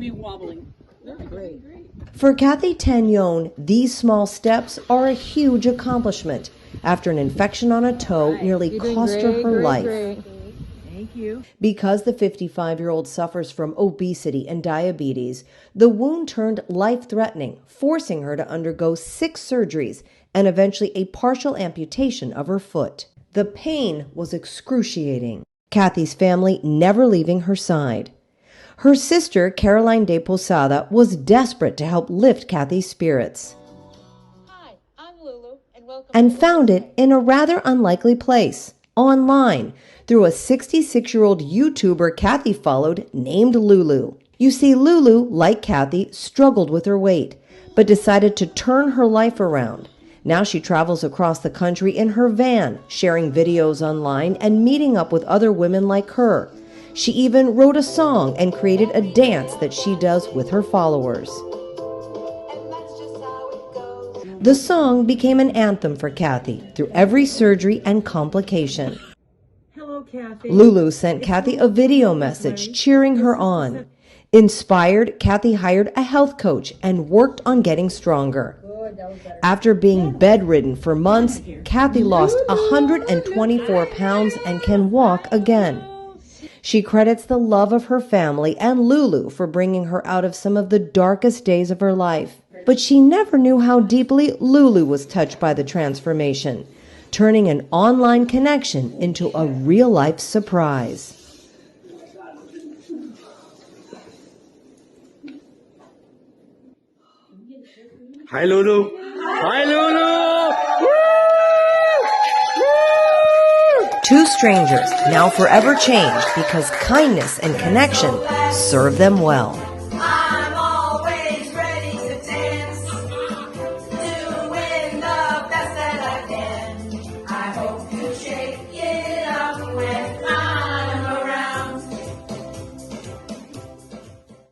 me wobbling. Very great. For Kathy Tagnon, these small steps are a huge accomplishment. After an infection on a toe nearly cost her her life. Thank you. Because the 55-year-old suffers from obesity and diabetes, the wound turned life-threatening, forcing her to undergo 6 surgeries and eventually a partial amputation of her foot. The pain was excruciating, Kathy's family never leaving her side. Her sister, Caroline de Posada, was desperate to help lift Kathy's spirits. Hi, I'm Lulu, and welcome. And found it in a rather unlikely place, online, through a 66-year-old YouTuber Kathy followed named Lulu. You see, Lulu, like Kathy, struggled with her weight, but decided to turn her life around. Now she travels across the country in her van, sharing videos online and meeting up with other women like her. She even wrote a song and created a dance that she does with her followers. The song became an anthem for Kathy through every surgery and complication. Hello, Kathy. Lulu sent Kathy a video message cheering her on. Inspired, Kathy hired a health coach and worked on getting stronger. After being bedridden for months, Kathy lost 124 pounds and can walk again. She credits the love of her family and Lulu for bringing her out of some of the darkest days of her life. But she never knew how deeply Lulu was touched by the transformation, turning an online connection into a real-life surprise. Hi, Lulu. Hi, Lulu. Two strangers, now forever changed because kindness and connection serve them well. I'm always ready to dance, doing the best that I can. I hope you shake it up when I'm around.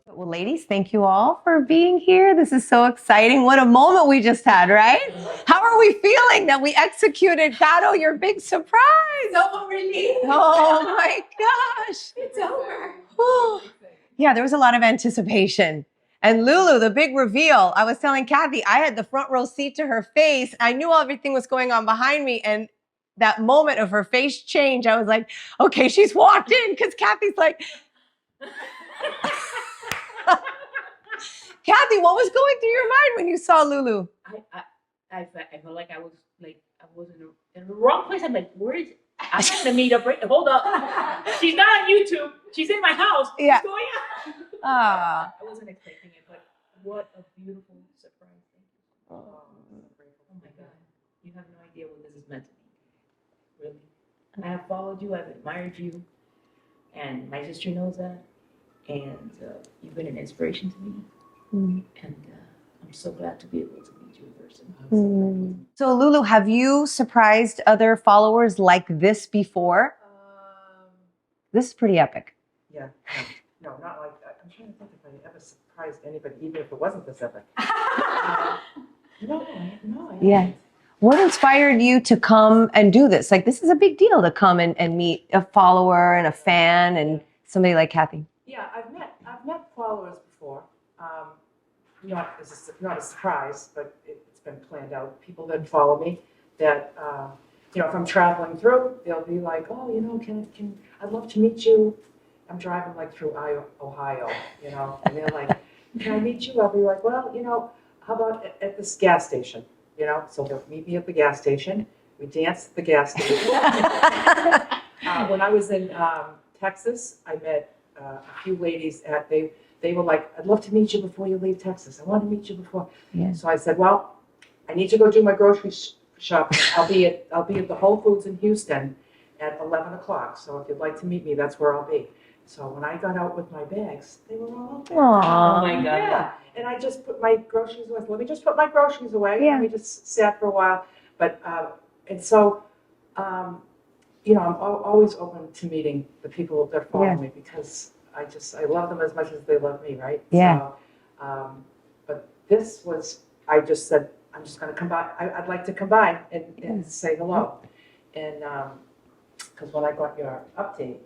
Well, ladies, thank you all for being here. This is so exciting. What a moment we just had, right? How are we feeling that we executed, Caro, your big surprise? So relieved. Oh my gosh. It's over. Whew. Yeah, there was a lot of anticipation. And Lulu, the big reveal, I was telling Kathy, I had the front row seat to her face. I knew everything was going on behind me. And that moment of her face change, I was like, okay, she's walked in, because Kathy's like, Kathy, what was going through your mind when you saw Lulu? I felt like I was in the wrong place. I'm like, where is it? I'm trying to meet up. Hold up. She's not on YouTube. She's in my house. Yeah. What's going on? Ah. I wasn't expecting it, but what a beautiful surprise. Thank you. Oh my God. You have no idea what this has meant to me. Really. I have followed you. I've admired you. And my sister knows that. And you've been an inspiration to me. And I'm so glad to be able to meet you in person. So Lulu, have you surprised other followers like this before? This is pretty epic. Yeah, no, not like that. I'm trying to think if I ever surprised anybody, even if it wasn't this epic. No, I Yeah. haven't. What inspired you to come and do this? Like, this is a big deal to come and meet a follower and a fan and somebody like Kathy. Yeah, I've met followers before. Not a surprise, but it's been planned out. People that follow me that, if I'm traveling through, they'll be like, oh, I'd love to meet you. I'm driving like through Ohio, and they're like, can I meet you? I'll be like, well, how about at this gas station, So they'll meet me at the gas station. We dance at the gas station. When I was in Texas, I met a few ladies they were like, I'd love to meet you before you leave Texas. I want to meet you before. Yeah. So I said, well, I need to go do my grocery shopping. I'll be at the Whole Foods in Houston at 11 o'clock. So if you'd like to meet me, that's where I'll be. So when I got out with my bags, they were all up there. Aww. Oh my God. Yeah. And I just put my groceries away. Let me just put my groceries away. Yeah. And we just sat for a while. But, and so, I'm always open to meeting the people that follow me because I love them as much as they love me, right? Yeah. So, but this was, I just said, I'm just going to come by. I'd like to come by and say hello. And because when I got your update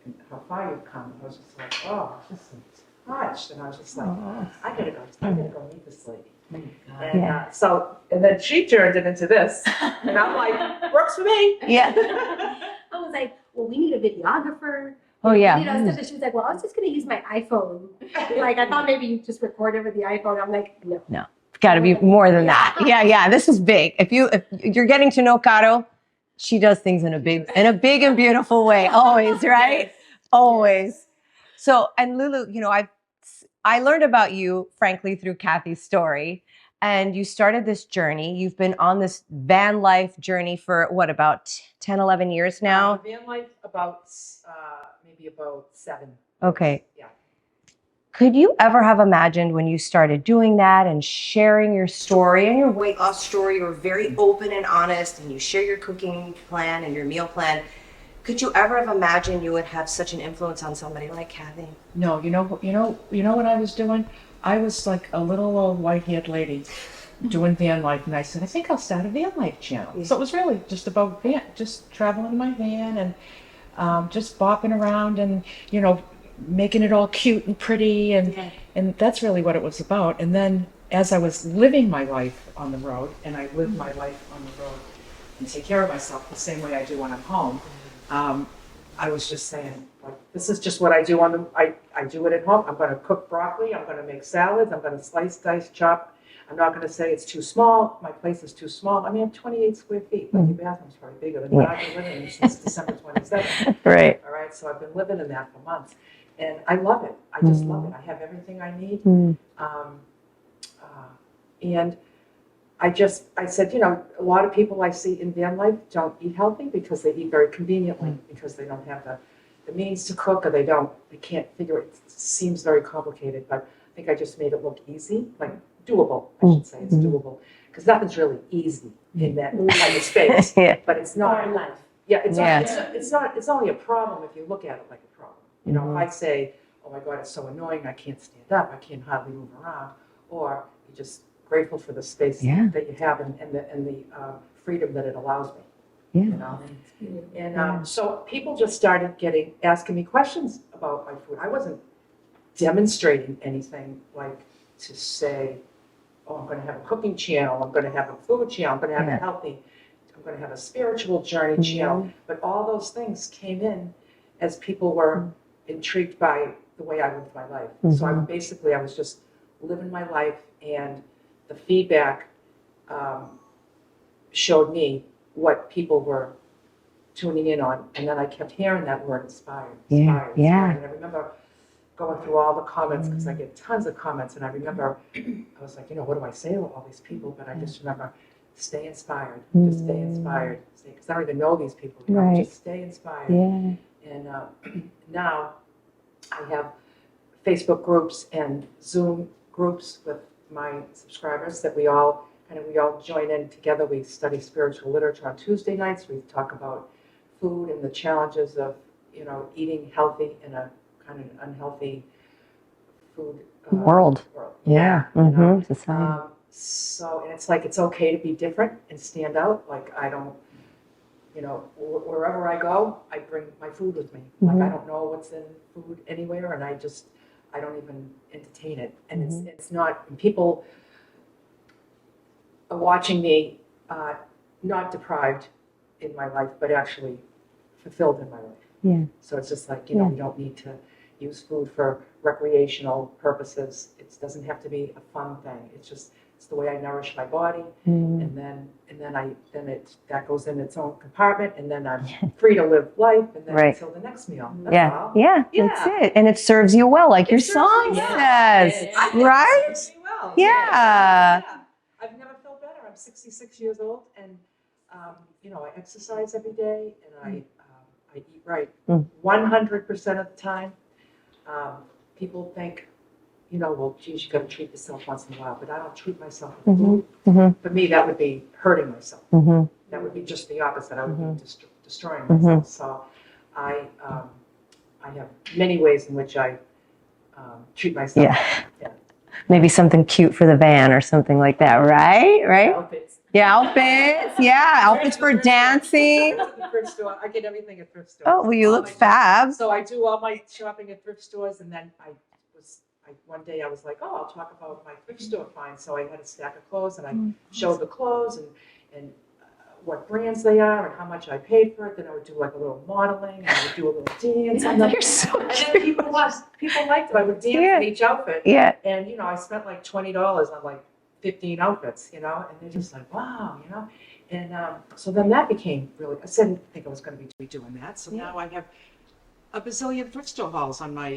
and how far you've come, I was just like, oh, this is much. And I was just like, I gotta go meet this lady. God. And and then she turned it into this. And I'm like, works for me. Yeah. I was like, well, we need a videographer. Oh, yeah. You know, stuff. And she was like, well, I was just going to use my iPhone. Like, I thought maybe you just record it with the iPhone. I'm like, no. No, it's got to be more than that. Yeah. This is big. If you're getting to know Caro, she does things in a big and beautiful way. Always, right? Always. So, and Lulu, you know, I learned about you, frankly, through Kathy's story. And you started this journey. You've been on this van life journey for what, about 10, 11 years now? Van life about maybe about 7. Okay. Yeah. Could you ever have imagined when you started doing that and sharing your story and your weight loss story, you're very open and honest and you share your cooking plan and your meal plan, could you ever have imagined you would have such an influence on somebody like Kathy? No, you know what I was doing? I was like a little old white-haired lady doing van life, and I said, I think I'll start a van life channel. Yeah. So it was really just about just traveling in my van and just bopping around and, you know, making it all cute and pretty, and that's really what it was about. And then as I was living my life on the road, and I live my life on the road and take care of myself the same way I do when I'm home, I was just saying, like, this is just what I do I do it at home. I'm going to cook broccoli. I'm going to make salads. I'm going to slice, dice, chop. I'm not going to say it's too small. My place is too small. I mean, I have 28 square feet, but your bathroom's probably bigger than I've been living in since December 27th. Right. All right, so I've been living in that for months. And I love it. I just love it. I have everything I need. And I said, you know, a lot of people I see in van life don't eat healthy because they eat very conveniently, because they don't have the means to cook, or they can't figure it. It seems very complicated, but I think I just made it look easy, like doable, I should say. It's doable. Because nothing's really easy in that kind of space. But it's not. Our life. Yeah, it's only a problem if you look at it like a problem. You know, if I say, oh my God, it's so annoying, I can't stand up, I can't hardly move around, or you're just grateful for the space that you have and the freedom that it allows me. Yeah. You know? And so people just started asking me questions about my food. I wasn't demonstrating anything like to say, oh, I'm going to have a cooking channel, I'm going to have a food channel, I'm going to have a healthy, I'm going to have a spiritual journey channel. But all those things came in as people were intrigued by the way I lived my life. So I was just living my life, and the feedback showed me what people were tuning in on, and then I kept hearing that word inspired. And I remember going through all the comments, because I get tons of comments, and I remember I was like, you know, what do I say to all these people? But I just remember, stay inspired, just stay inspired, because I don't even know these people, you know, just stay inspired. And now I have Facebook groups and Zoom groups with my subscribers that we all join in together. We study spiritual literature on Tuesday nights. We talk about food and the challenges of, you know, eating healthy in a kind of unhealthy food world. Yeah. You know? Society. So, and it's like, it's okay to be different and stand out. Like, I don't, you know, wherever I go, I bring my food with me. Like, I don't know what's in food anywhere, and I don't even entertain it. And it's not, and people are watching me, not deprived in my life, but actually fulfilled in my life. Yeah. So it's just like, you know, you don't need to use food for recreational purposes. It doesn't have to be a fun thing. It's the way I nourish my body, and then that goes in its own compartment, and then I'm free to live life, and then until the next meal. That's all. That's it. And it serves you well, like your song says, right? It serves me well. Yeah. I've never felt better. I'm 66 years old, and you know, I exercise every day, and I eat right 100% of the time. People think, you know, well, geez, you got to treat yourself once in a while, but I don't treat myself with food. For me, that would be hurting myself. That would be just the opposite. I would be destroying myself. So I have many ways in which I treat myself. Yeah. Maybe something cute for the van or something like that, right? Outfits. Yeah, outfits. Yeah, outfits for dancing. Thrift store. I get everything at thrift stores. Oh, well, you look fab. So I do all my shopping at thrift stores, and then I one day I was like, oh, I'll talk about my thrift store finds. So I had a stack of clothes and I showed the clothes and what brands they are and how much I paid for it. Then I would do like a little modeling and I would do a little dance. You're so And then cute. people liked it. I would dance in each outfit. Yeah. And, I spent like $20 on like 15 outfits, and they're just like, wow, And so then that became really, I didn't think I was going to be doing that. So now I have a bazillion thrift store hauls on my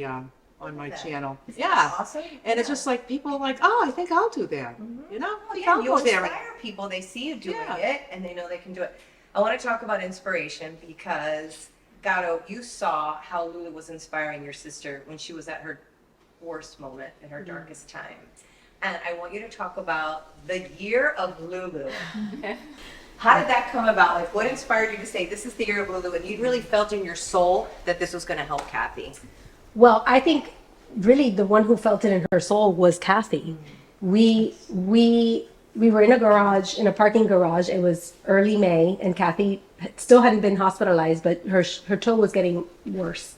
channel. Yeah. Awesome. And it's just like, people are like, oh, I think I'll do that. I think I'll you go there. inspire people. They see you doing Yeah. it, and they know they can do it. I want to talk about inspiration because, Gato, you saw how Lulu was inspiring your sister when she was at her worst moment, in her darkest time. And I want you to talk about the year of Lulu. How did that come about? Like, what inspired you to say, this is the year of Lulu, and you really felt in your soul that this was going to help Kathy? Well, I think really the one who felt it in her soul was Kathy. We were in a garage, in a parking garage. It was early May, and Kathy still hadn't been hospitalized, but her toe was getting worse.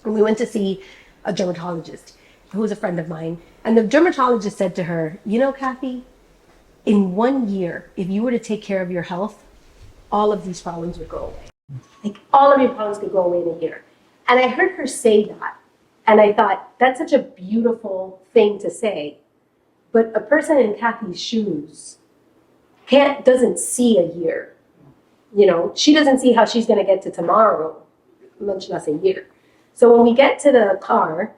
And we went to see a dermatologist who was a friend of mine. And the dermatologist said to her, Kathy, in 1 year, if you were to take care of your health, all of these problems would go away. Like, all of your problems could go away in a year. And I heard her say that. And I thought, that's such a beautiful thing to say. But a person in Kathy's shoes doesn't see a year. She doesn't see how she's going to get to tomorrow, much less a year. So when we get to the car,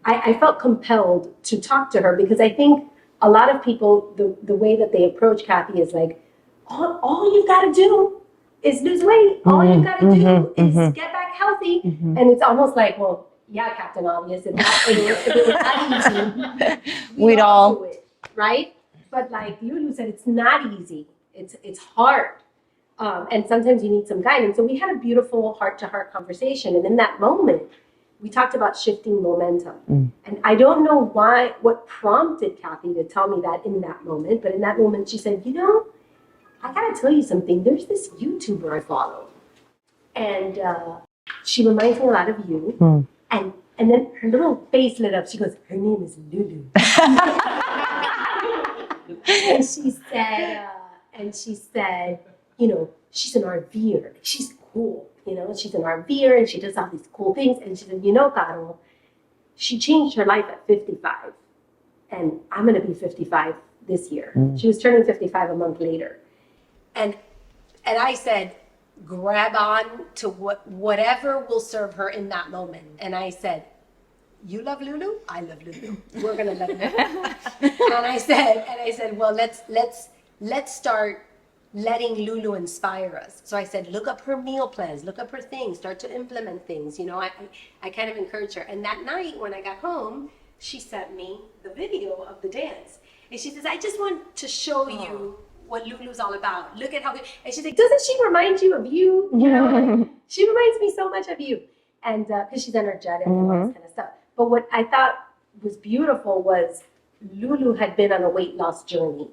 I felt compelled to talk to her because I think a lot of people, the way that they approach Kathy is like, all you've got to do is lose weight. All you've got to do is get back healthy. And it's almost like, well, yeah, Captain Obvious, if it was that easy, we'd all do it, right? But like Lulu said, it's not easy. It's hard. And sometimes you need some guidance. So we had a beautiful heart-to-heart conversation. And in that moment, we talked about shifting momentum. And I don't know what prompted Kathy to tell me that in that moment. But in that moment, she said, I got to tell you something. There's this YouTuber I follow. And she reminds me a lot of you. And then her little face lit up. She goes, her name is Lulu. and she said, she's an RVer. She's cool. She's an RVer and she does all these cool things. And she said, Carol, she changed her life at 55. And I'm going to be 55 this year. She was turning 55 a month later. And I said, grab on to whatever will serve her in that moment. And I said, you love Lulu? I love Lulu. We're going to love Lulu. and I said, well, let's start letting Lulu inspire us. So I said, look up her meal plans, look up her things, start to implement things. I kind of encouraged her. And that night when I got home, she sent me the video of the dance. And she says, I just want to show you what Lulu's all about. Look at how good. And she's like, doesn't she remind you of you? She reminds me so much of you. And because she's energetic and all this kind of stuff. But what I thought was beautiful was Lulu had been on a weight loss journey.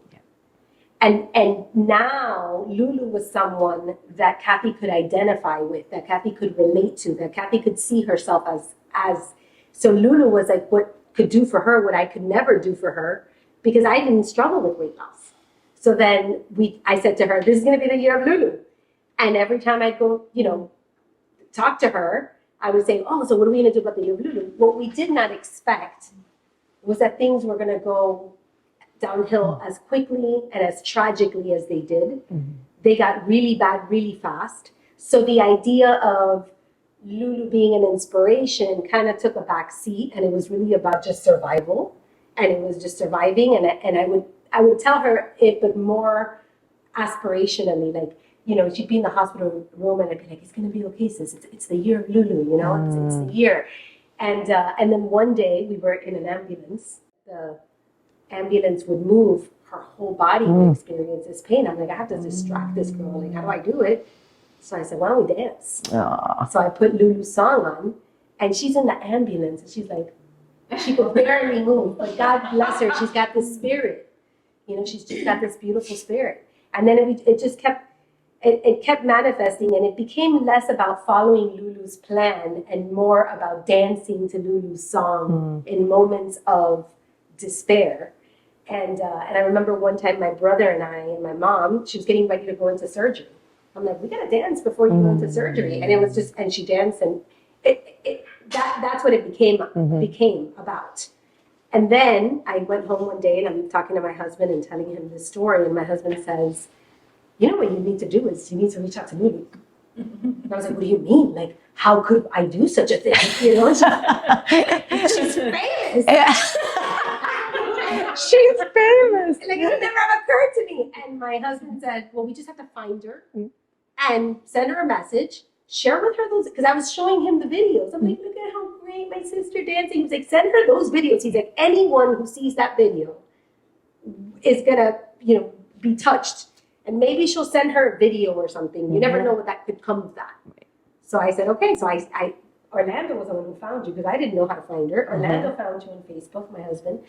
And now Lulu was someone that Kathy could identify with, that Kathy could relate to, that Kathy could see herself as. So Lulu was like what could do for her what I could never do for her because I didn't struggle with weight loss. So then I said to her, this is going to be the year of Lulu. And every time I'd go, talk to her, I would say, oh, so what are we going to do about the year of Lulu? What we did not expect was that things were going to go downhill as quickly and as tragically as they did. They got really bad really fast. So the idea of Lulu being an inspiration kind of took a back seat, and it was really about just survival, and it was just surviving. And I would tell her it, but more aspirationally, like, she'd be in the hospital room and I'd be like, it's going to be okay, sis. It's the year of Lulu, it's the year. And then one day we were in an ambulance. The ambulance would move, her whole body would experience this pain. I'm like, I have to distract this girl. Like, how do I do it? So I said, why don't we dance? Aww. So I put Lulu's song on, and she's in the ambulance, and she's like, she could barely move, but God bless her, she's got this spirit. She's just got this beautiful spirit. And then it just kept, it kept manifesting, and it became less about following Lulu's plan and more about dancing to Lulu's song in moments of despair. And I remember one time my brother and I and my mom, she was getting ready to go into surgery. I'm like, we gotta dance before you go into surgery. And it was just, and she danced, and that's what it became about. And then I went home one day and I'm talking to my husband and telling him this story, and my husband says, you know what you need to do is you need to reach out to Lulu. And I was like, what do you mean? Like, how could I do such a thing? You know, she's famous. Yeah. She's famous. Like, it never occurred to me. And my husband said, well, we just have to find her and send her a message, share with her those, because I was showing him the videos. I'm like, look at how great my sister dancing. He was like, send her those videos. He's like, anyone who sees that video is gonna, be touched. And maybe she'll send her a video or something. You never know what that could come of that. So I said, okay. So I Orlando was the one who found you, because I didn't know how to find her. Orlando found you on Facebook, my husband.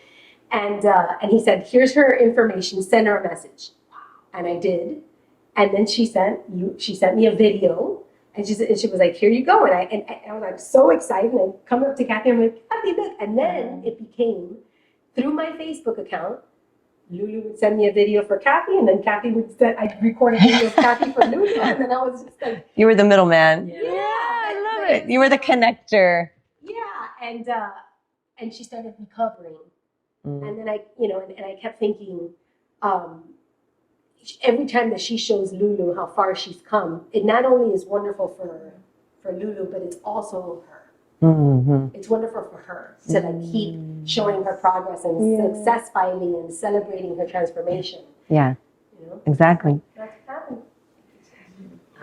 And he said, here's her information, send her a message. And I did. And then she sent me a video, and she was like, here you go. And I was like so excited. And I come up to Kathy, I'm like, Kathy, look. And then it became, through my Facebook account, Lulu would send me a video for Kathy, and then Kathy I'd record a video of Kathy for Lulu, and then I was just like. You were the middleman. Yeah, I love it. You were the connector. Yeah, and she started recovering. And then I kept thinking, every time that she shows Lulu how far she's come, it not only is wonderful for Lulu, but it's also her. It's wonderful for her to keep showing her progress and success finding and celebrating her transformation. Yeah, You know? exactly. That's what happened.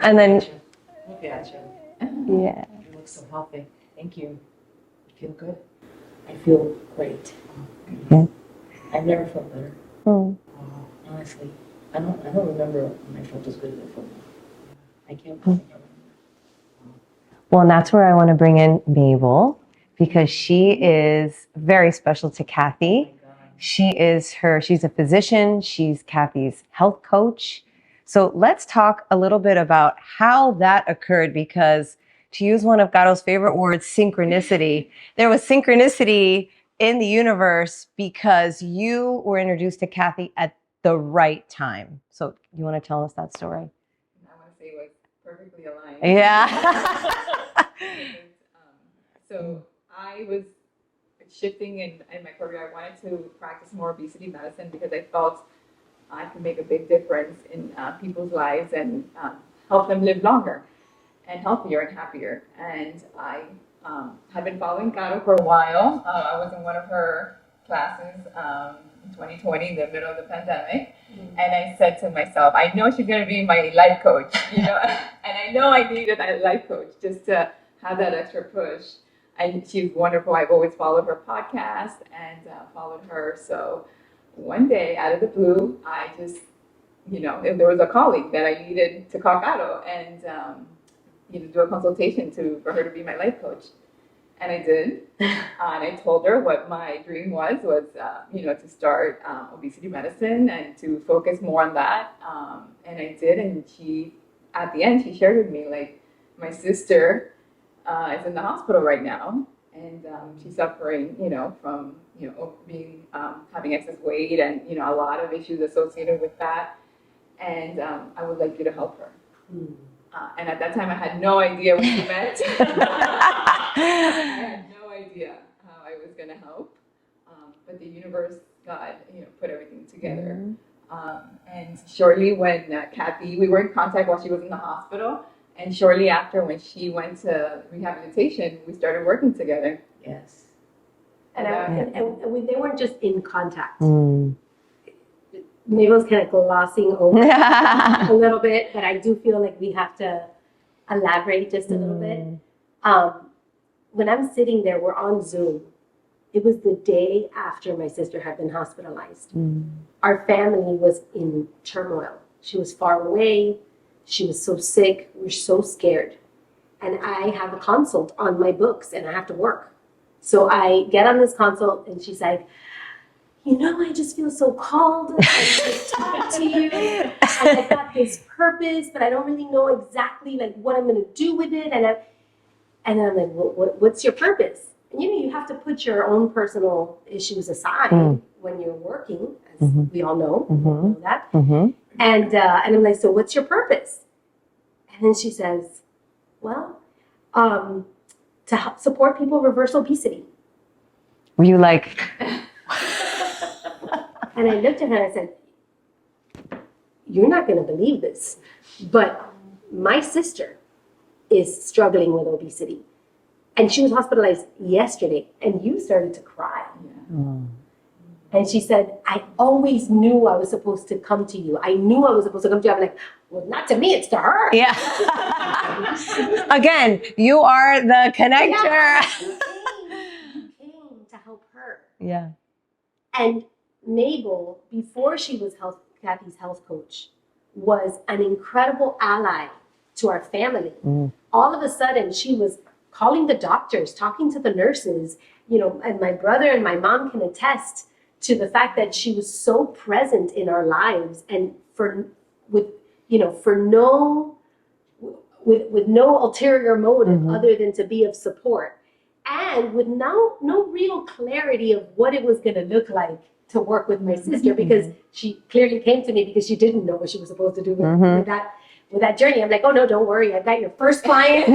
And then, Look at you. yeah. You look so healthy. Thank you. You feel good? I feel great. Yeah. I've never felt better. Honestly, I don't remember when I felt as good as I felt. I can't remember. Well, and that's where I want to bring in Mabel, because she is very special to Kathy. She's a physician. She's Kathy's health coach. So let's talk a little bit about how that occurred, because to use one of Garo's favorite words, synchronicity, there was synchronicity in the universe because you were introduced to Kathy at the right time. So you want to tell us that story? I want to say it was perfectly aligned. Yeah. So I was shifting in my career. I wanted to practice more obesity medicine because I felt I could make a big difference in people's lives and help them live longer and healthier and happier. And I had been following Caro for a while. I was in one of her classes in 2020, in the middle of the pandemic. And I said to myself, I know she's going to be my life coach, and I know I needed a life coach just to have that extra push. And she's wonderful. I've always followed her podcast and followed her. So one day, out of the blue, I just, there was a colleague that I needed to call Caro and, do a consultation for her to be my life coach. And I did. And I told her what my dream was to start obesity medicine and to focus more on that. And I did. And at the end, she shared with me, like, my sister is in the hospital right now. And she's suffering, from, having excess weight and, a lot of issues associated with that. And I would like you to help her. And at that time, I had no idea what she meant. I had no idea how I was going to help. But the universe, God, put everything together. And shortly when Kathy, we were in contact while she was in the hospital. And shortly after, when she went to rehabilitation, we started working together. Yes. And they weren't just in contact. Mabel's kind of glossing over a little bit, but I do feel like we have to elaborate just a little bit. When I'm sitting there, we're on Zoom. It was the day after my sister had been hospitalized. Our family was in turmoil. She was far away. She was so sick. We're so scared. And I have a consult on my books and I have to work. So I get on this consult and she's like, I just feel so called and to talk to you. And I got this purpose, but I don't really know exactly like what I'm going to do with it. And then I'm like, what's your purpose? And you have to put your own personal issues aside when you're working, as we all know, we all know that. And I'm like, so what's your purpose? And then she says, well, to help support people reverse obesity. Were you like? And I looked at her and I said, you're not going to believe this, but my sister is struggling with obesity. And she was hospitalized yesterday, and you started to cry. And she said, I always knew I was supposed to come to you. I knew I was supposed to come to you. I'm like, well, not to me, it's to her. Yeah. Again, you are the connector. Yeah, you came to help her. Yeah. And Mabel, before she was Kathy's health coach, was an incredible ally to our family. All of a sudden, she was calling the doctors, talking to the nurses, and my brother and my mom can attest to the fact that she was so present in our lives, and with no ulterior motive other than to be of support, and with no real clarity of what it was going to look like to work with my sister, because she clearly came to me because she didn't know what she was supposed to do with that journey. I'm like, oh no, don't worry, I've got your first client.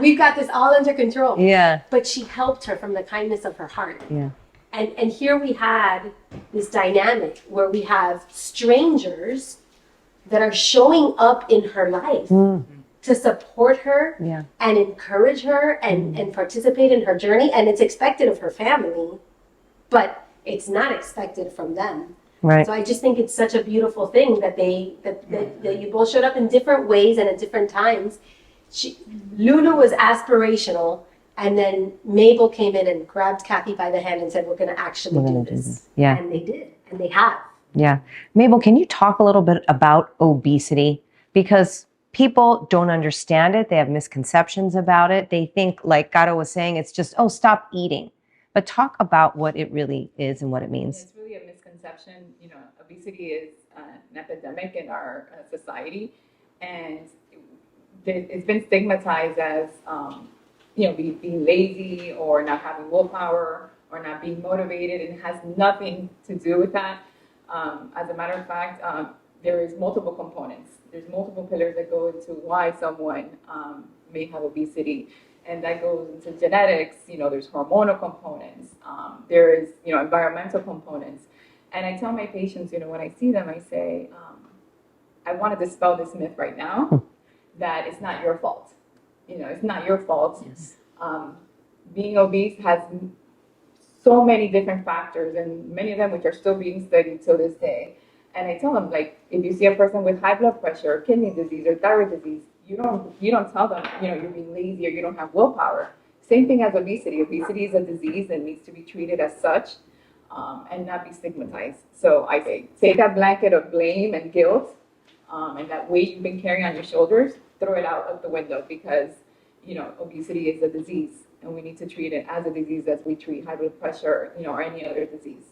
We've got this all under control. Yeah. But she helped her from the kindness of her heart. Yeah. And here we had this dynamic where we have strangers that are showing up in her life to support her and encourage her and participate in her journey. And it's expected of her family, but it's not expected from them. Right. So I just think it's such a beautiful thing that that you both showed up in different ways and at different times. Lulu was aspirational, and then Mabel came in and grabbed Kathy by the hand and said, we're going to actually do this. Yeah. And they did, and they have. Yeah. Mabel, can you talk a little bit about obesity? Because people don't understand it. They have misconceptions about it. They think, like Gato was saying, it's just, oh, stop eating. But talk about what it really is and what it means. It's really a misconception. Obesity is an epidemic in our society, and it's been stigmatized as, being lazy or not having willpower or not being motivated. It has nothing to do with that. As a matter of fact, there is multiple components. There's multiple pillars that go into why someone may have obesity. And that goes into genetics, there's hormonal components, there is, environmental components. And I tell my patients, when I see them, I say, I want to dispel this myth right now that it's not your fault. It's not your fault. Yes. Being obese has so many different factors, and many of them which are still being studied till this day. And I tell them, like, if you see a person with high blood pressure, or kidney disease, or thyroid disease, you don't tell them, you're being lazy or you don't have willpower. Same thing as obesity. Obesity is a disease that needs to be treated as such, and not be stigmatized. So I say, take that blanket of blame and guilt, and that weight you've been carrying on your shoulders, throw it out of the window, because, obesity is a disease, and we need to treat it as a disease as we treat high blood pressure, or any other disease.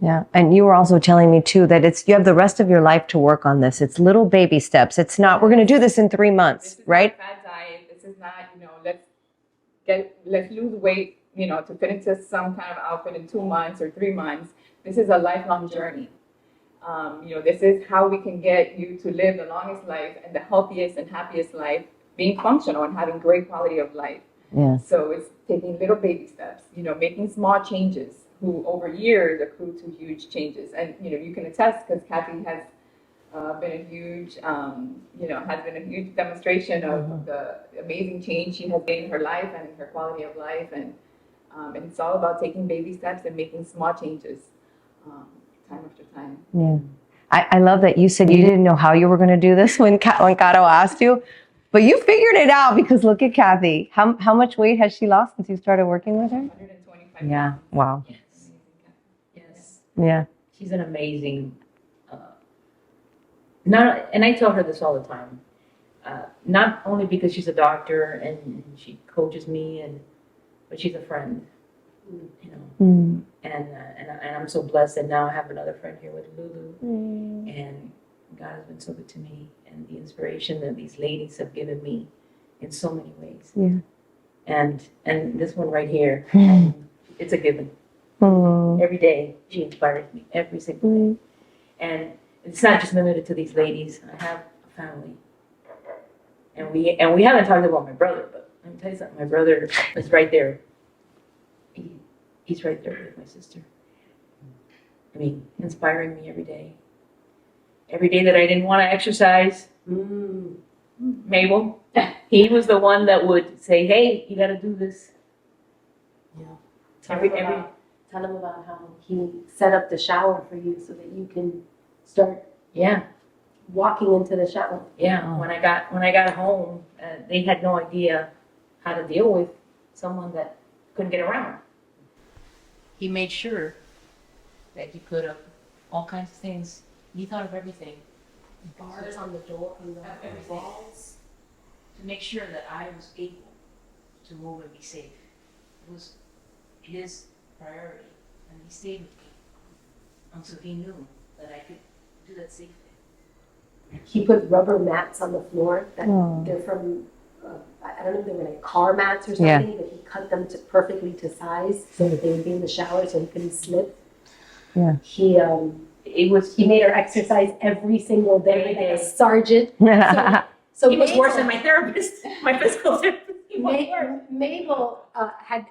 Yeah. And you were also telling me too that you have the rest of your life to work on this. It's little baby steps. It's not, we're going to do this in 3 months, right? This is not a fad diet. This is not, let's lose weight, to fit into some kind of outfit in 2 months or 3 months. This is a lifelong journey. This is how we can get you to live the longest life and the healthiest and happiest life, being functional and having great quality of life. Yeah. So it's taking little baby steps, making small changes, who over years accrue to huge changes. And, you can attest, because Kathy has been a huge, demonstration of the amazing change she has made in her life and in her quality of life. And it's all about taking baby steps and making small changes time after time. Yeah. I love that you said you didn't know how you were going to do this when Kato asked you, but you figured it out, because look at Kathy. How much weight has she lost since you started working with her? 125 Yeah. pounds. Wow. Yes. Yeah. She's an amazing, and I tell her this all the time, not only because she's a doctor and she coaches me, but she's a friend, And And I'm so blessed that now I have another friend here with Lulu. And God has been so good to me, and the inspiration that these ladies have given me in so many ways. Yeah. And this one right here, it's a given. Mm. Every day she inspires me, every single day. And it's not just limited to these ladies. I have a family, and we haven't talked about my brother, but let me tell you something. My brother is right there. He's right there with my sister. I mean, inspiring me every day. Every day that I didn't want to exercise, Mabel, he was the one that would say, "Hey, you got to do this." Yeah. Tell him about how he set up the shower for you so that you can start walking into the shower. Yeah. When I got home, they had no idea how to deal with someone that couldn't get around. He made sure that he put up all kinds of things. He thought of everything. Bars on the door, on the Everything. walls. To make sure that I was able to move and be safe. It was his priority, and he stayed with me until he knew that I could do that safely. He put rubber mats on the floor that they're from, I don't know if they were like car mats or something, but he cut them perfectly to size so that they would be in the shower so he couldn't slip. Yeah. He made her exercise every single day, Every day. like a sergeant. So He was worse than my therapist, my physical therapist. He was worse. Mabel had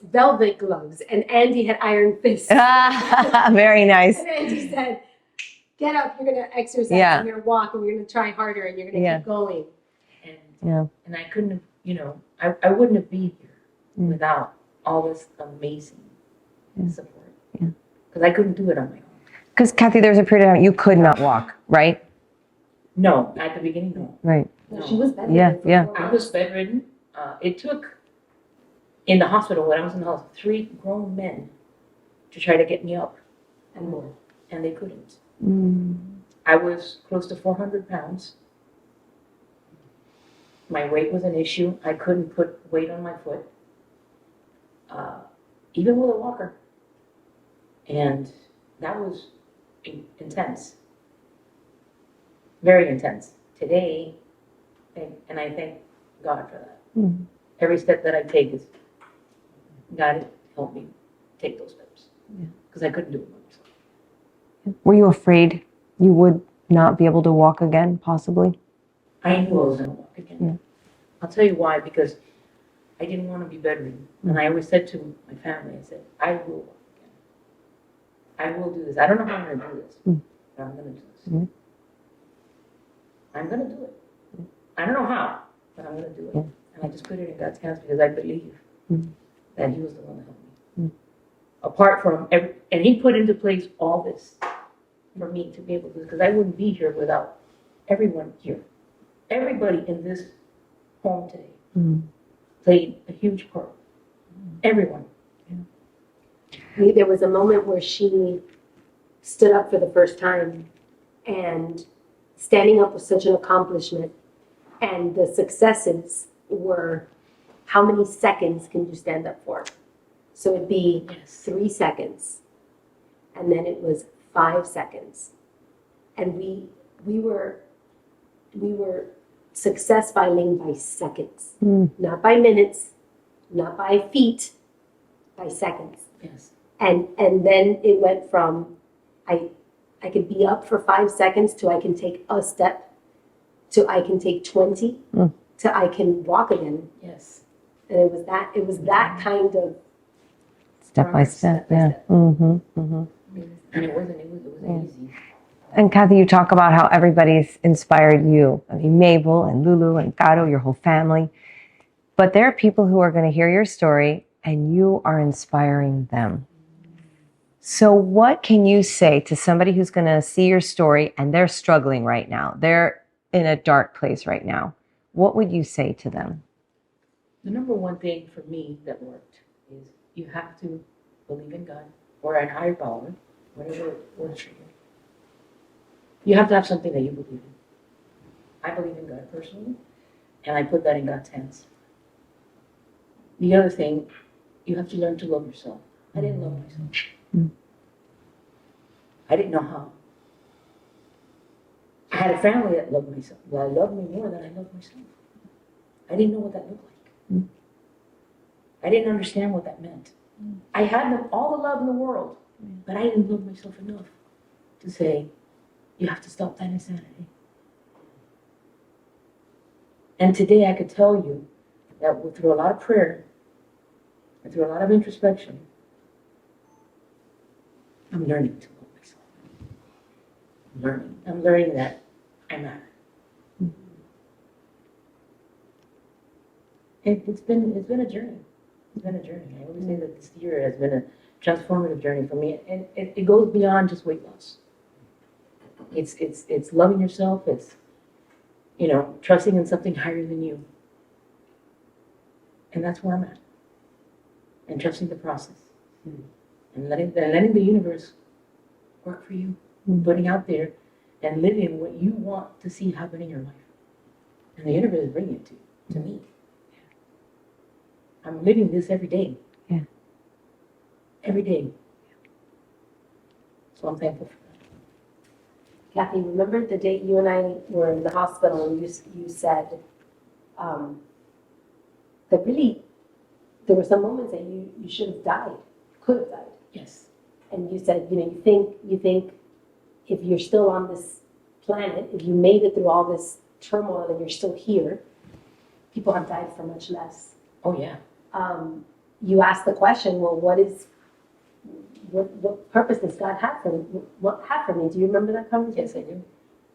velvet gloves, and Andy had iron fists. Very nice. And Andy said, "Get up, you're going to exercise, Yeah. you're going to walk, and you're going to try harder, and you're going to keep going." And I couldn't have, I wouldn't have been here without all this amazing support. Because I couldn't do it on my own. Because Kathy, there was a period of time you could not walk, right? No, at the beginning, no. Right. No, she was bedridden. Yeah. I was bedridden. It took, in the hospital, when I was in the hospital, 3 grown men to try to get me up. And more. And they couldn't. I was close to 400 pounds. My weight was an issue. I couldn't put weight on my foot, even with a walker. And that was intense. Very intense. Today, and I thank God for that. Every step that I take is, God help me take those steps. Because I couldn't do it myself. Were you afraid you would not be able to walk again, possibly? I knew I was going to walk again. I'll tell you why, because I didn't want to be bedridden. And I always said to my family, I said, I will walk again. I will do this. I don't know how I'm going to do this, but I'm going to do this. I'm going to do it. I don't know how, but I'm going to do it. And I just put it in God's hands because I believe that He was the one that helped me. Apart from and He put into place all this for me to be able to do this, because I wouldn't be here without everyone here. Everybody in this home today played a huge part. Everyone. There was a moment where she stood up for the first time, and standing up was such an accomplishment. And the successes were, how many seconds can you stand up for? So it'd be 3 seconds, and then it was 5 seconds. And we were success filing by seconds, not by minutes, not by feet, by seconds. Yes. And then it went from I could be up for 5 seconds to I can take a step, to I can take 20, to I can walk again. Yes. And it was that kind of Step by step, yeah. And it wasn't easy. And Kathy, you talk about how everybody's inspired you. I mean, Mabel and Lulu and Gato, your whole family. But there are people who are going to hear your story and you are inspiring them. So what can you say to somebody who's going to see your story and they're struggling right now? They're in a dark place right now. What would you say to them? The number one thing for me that worked is you have to believe in God or in higher power, whatever works for you. You have to have something that you believe in. I believe in God personally, and I put that in God's hands. The other thing, you have to learn to love yourself. I didn't love myself. I didn't know how. I had a family that loved myself. That loved me more than I loved myself. I didn't know what that looked like. I didn't understand what that meant. I had all the love in the world, but I didn't love myself enough to say, you have to stop that insanity. And today I could tell you that through a lot of prayer and through a lot of introspection, I'm learning to love myself. I'm learning that I matter. It's been a journey. It's been a journey. I always say that this year has been a transformative journey for me, and it goes beyond just weight loss. It's loving yourself. It's, you know, trusting in something higher than you, and that's where I'm at. And trusting the process, and letting the universe work for you, putting out there, and living what you want to see happen in your life, and the universe is bringing it to me. I'm living this every day. Yeah. Every day. So I'm thankful for that. Kathy, remember the day you and I were in the hospital and you said that really there were some moments that you should have died, could have died. Yes. And you said, you know, you think if you're still on this planet, if you made it through all this turmoil and you're still here, people have died for much less. Oh yeah. You asked the question, well, what purpose does God have for me? What have for me? Do you remember that conversation? Yes, I do.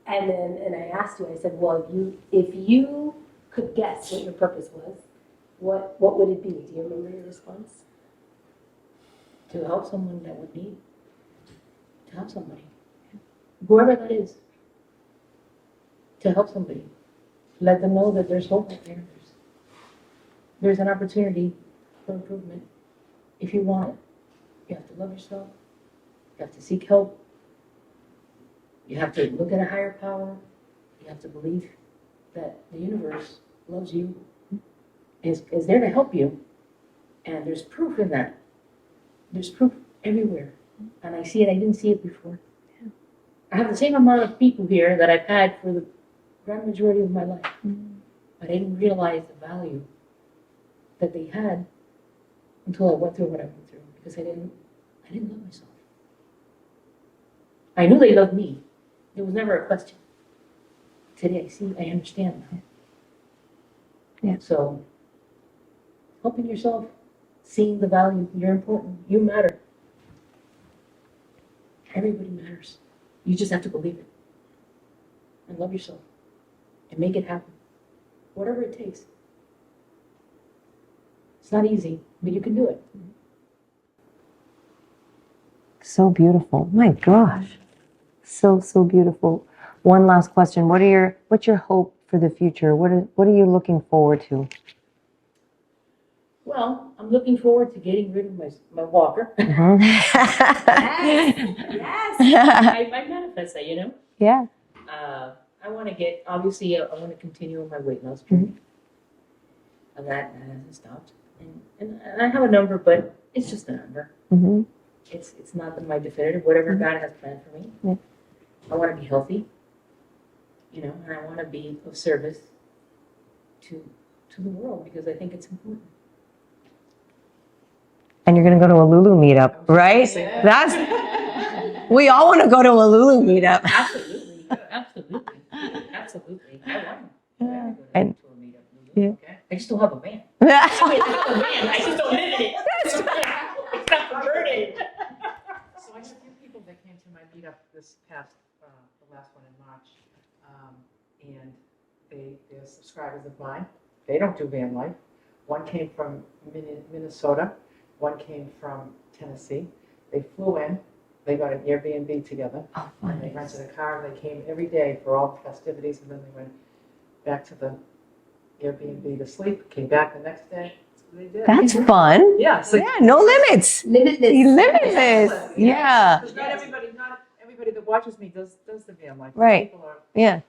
And I asked you, I said, well, if you could guess what your purpose was, what would it be? Do you remember your response? To help someone that would need. To help somebody. Whoever that is. To help somebody. Let them know that there's hope out there. There's an opportunity for improvement. If you want it, you have to love yourself. You have to seek help. You have to look at a higher power. You have to believe that the universe loves you, is there to help you. And there's proof in that. There's proof everywhere. And I see it. I didn't see it before. Yeah. I have the same amount of people here that I've had for the grand majority of my life. But I didn't realize the value that they had until I went through what I went through, because I didn't love myself. I knew they loved me. There was never a question. Today I understand now. Yeah. So, helping yourself, seeing the value, you're important, you matter. Everybody matters. You just have to believe it. And love yourself. And make it happen. Whatever it takes. It's not easy, but you can do it. So beautiful. My gosh. So beautiful. One last question. What's your hope for the future? What are you looking forward to? Well, I'm looking forward to getting rid of my walker. Yes. I manifest that, you know? Yeah. I want to obviously, I want to continue on my weight loss journey. And that hasn't stopped. And I have a number, but it's just a number. It's not my definitive, whatever God has planned for me. Yeah. I want to be healthy, you know, and I want to be of service to the world, because I think it's important. And you're going to go to a Lulu meetup, right? We all want to go to a Lulu meetup. Absolutely. Absolutely. Absolutely. I want to go to a meetup. Yeah. Okay. I just don't have a van. I just don't live in it. It's not converted. So I had a few people that came to my meetup this past, the last one in March, and they're subscribers of mine. They don't do van life. One came from Minnesota. One came from Tennessee. They flew in. They got an Airbnb together. Oh, and they rented a car. And they came every day for all the festivities, and then they went back to the Airbnb to sleep. Came back the next day. That's what they did. That's fun. Yeah. So Yeah, no limits. Limitless. Yeah. Because not everybody that watches me does the van life. Right. People are Yeah.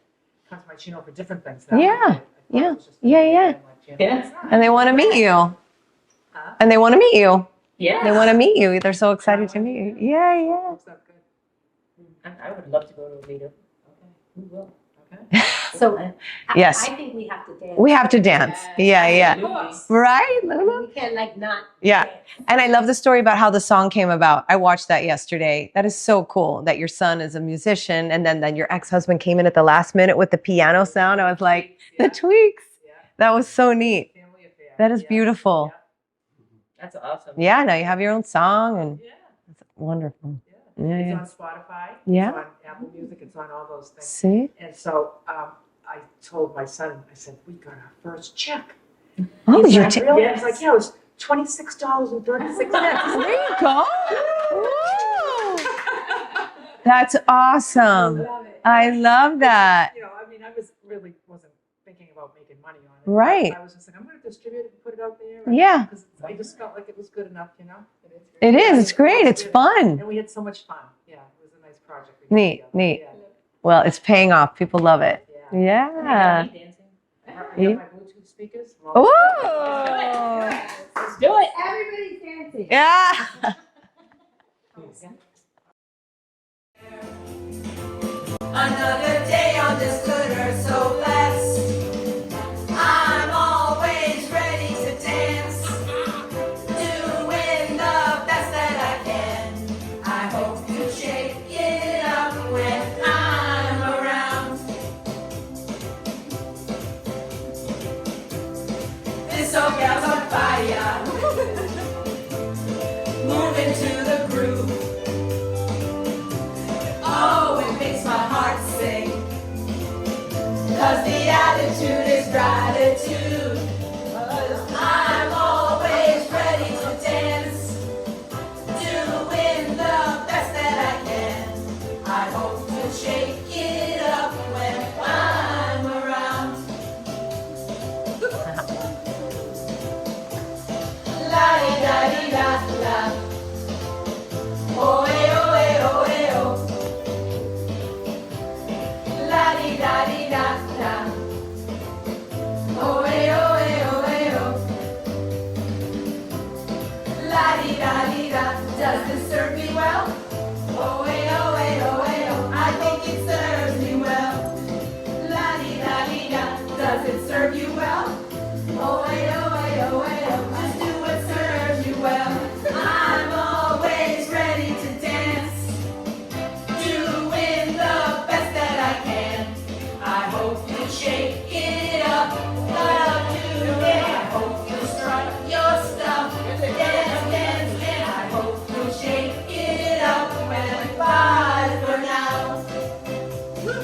come to my channel for different things now. Yeah. I thought Yeah. it was just a Yeah, van yeah. life channel. Yeah. It's not. And they want to meet you. Huh? And they want to meet you. Yeah. They want to meet you. They're so excited to meet you. Yeah, yeah. Looks that good. I would love to go to a meetup. Okay, We will. okay. So Yes. I think we have to dance. We have to dance. Yeah, yeah. Absolutely. Right, Lulu? We can't like not. Yeah. dance. And I love the story about how the song came about. I watched that yesterday. That is so cool that your son is a musician and then your ex-husband came in at the last minute with the piano sound. I was like, the tweaks. Yeah. That was so neat. Family affair. That is Yeah. beautiful. That's awesome. Yeah, now you have your own song and Yeah. it's wonderful. Yeah. Yeah, It's yeah. on Spotify. Yeah. It's on Apple Music. It's on all those things. See? And so I told my son, I said, we got our first check. Oh, He's you're like, really? I was like, yeah, it was $26.36. There you go. Woo! That's awesome. I love that. You know, I mean, wasn't thinking about making money on it. Right. I was just like, I'm going to distribute it and put it out there. Yeah. Because I just felt like it was good enough, you know? It is. It's great. It's fun. And we had so much fun. Yeah, it was a nice project. we did Neat, together. neat. Yeah. Well, it's paying off. People love it. Yeah. Yeah. Dancing. I got my Bluetooth speakers. Oh. Let's do it. Everybody's dancing. Yeah. Another day on this good earth so blessed. I'm always ready to dance, doing the best that I can. I hope you shake it up when I'm around. This old gal's on fire, moving to the groove. Oh, it makes my heart sing, 'cause the attitude is gratitude. I'm always ready to dance, doing the best that I can. I hope you'll shake it up when I'm around. La-di-da-di-da-da. Oh, eh, oh, eh, oh, eh, oh. La-di-da-di-da-da. Oh, eh, oh, eh, oh, eh, oh. La-di-da-di-da. Does this serve me well? Oh, eh, oh, eh, oh, eh, oh. I think it serves me well. La-di-da-di-da. Does it serve you well? Oh, eh, oh, eh, oh, eh, oh. Just do what serves you well. I'm always ready to dance, doing the best that I can. I hope you'll shake it up, love to it. I hope you'll strut your stuff, dance, dance, dance. I hope you'll shake it up when bye for now. Woo!